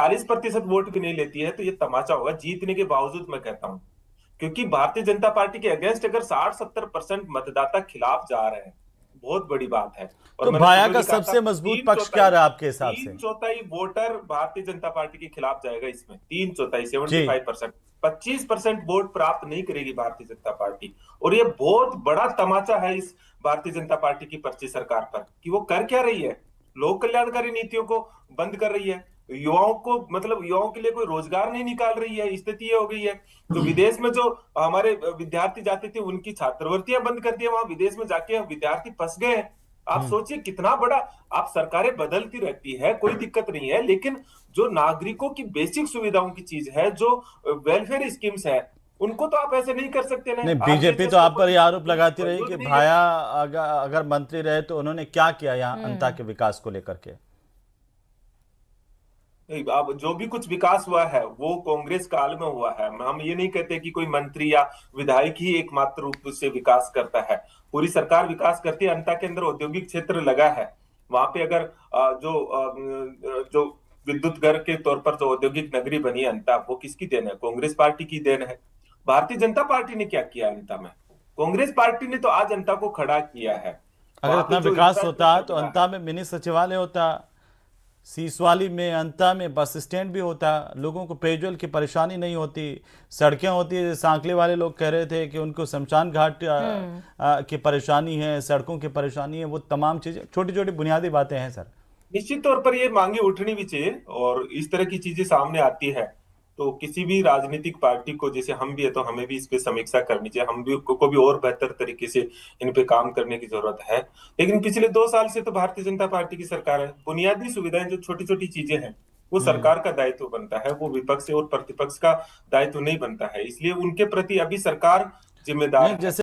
40% vote भी नहीं लेती है तो ये तमाचा होगा जीतने के बावजूद, मैं कहता हूं। क्योंकि भारतीय जनता पार्टी के अगेंस्ट अगर 60-70% मतदाता खिलाफ जा रहे हैं, बहुत बड़ी बात है। और तो मैंने भाया सुबह का भी कहा था, सबसे मजबूत तीन पक्ष क्या चौथाई रहा आपके हिसाब से? तीन चौथाई वोटर भारतीय जनता पार्टी के खिलाफ जाएगा इसमें, 3/4, जी। 75%। 25% वोट प्राप्त नहीं करेगी भारतीय जनता पार्टी। और ये बहुत बड़ा तमाचा है इस भारतीय जनता पार्टी की पर्ची सरकार पर, कि वो कर क्या रही है। लोक कल्याणकारी नीतियों को बंद कर रही है, युवाओं को, मतलब युवाओं के लिए कोई रोजगार नहीं निकाल रही है, स्थिति ये हो गई है। जो विदेश में जो हमारे विद्यार्थी जाते थे उनकी छात्रवृत्तियां बंद कर दी है, वहां विदेश में जाके विद्यार्थी फंस गए हैं। आप हम्म। सोचिए कितना बड़ा। आप सरकारें बदलती रहती है, कोई दिक्कत नहीं है, लेकिन जो नागरिकों की बेसिक सुविधाओं की चीज है, जो वेलफेयर स्कीम्स है, उनको तो आप ऐसे नहीं कर सकते ना। नहीं, बीजेपी आरबीएसएस तो को आप पर कोई ये आरोप लगाती रही वजूद कि नहीं है। भाया अगर अगर मंत्री रहे तो उन्होंने क्या किया यहाँ अंता हम्म। के विकास को लेकर के। नहीं, अब जो भी कुछ विकास हुआ है वो कांग्रेस काल में हुआ है। हम ये नहीं कहते कि कोई मंत्री या विधायक ही एकमात्र रूप से विकास करता है। पूरी सरकार विकास करती है। अंता के अंदर औद्योगिक क्षेत्र लगा है, वहां पे अगर जो विद्युत घर के तौर पर जो औद्योगिक नगरी बनी है अंता, वो किसकी देन है? कांग्रेस पार्टी की देन है। भारतीय जनता पार्टी ने क्या किया अंता में? कांग्रेस पार्टी ने तो आज अंता को खड़ा किया है। अगर वहां पे इतना जो विकास होता इंफ्रास्ट्रक्चर तो बना अंता में मिनी सचिवालय होता, सीसवाली में अंता में बस स्टैंड भी होता, लोगों को पेयजल की परेशानी नहीं होती, सड़कें होती। सांकले वाले लोग कह रहे थे कि उनको शमशान घाट हम्म। की परेशानी है, सड़कों की परेशानी है, वो तमाम चीज़ें छोटी छोटी बुनियादी बातें हैं सर। निश्चित तौर पर ये मांगे उठनी भी चाहिए। और इस तरह की चीजें सामने आती है तो किसी भी राजनीतिक पार्टी को, जैसे हम भी है, तो हमें भी इस पे समीक्षा करनी चाहिए। हम भी को भी और बेहतर तरीके से इन पे काम करने की जरूरत है। लेकिन पिछले 2 साल से तो भारतीय जनता पार्टी की सरकार है। बुनियादी सुविधाएं, जो छोटी छोटी चीजें हैं, वो हम्म। सरकार का दायित्व बनता है, वो विपक्ष और प्रतिपक्ष का दायित्व नहीं बनता है। इसलिए उनके प्रति अभी सरकार जिम्मेदार नहीं, है। जैसे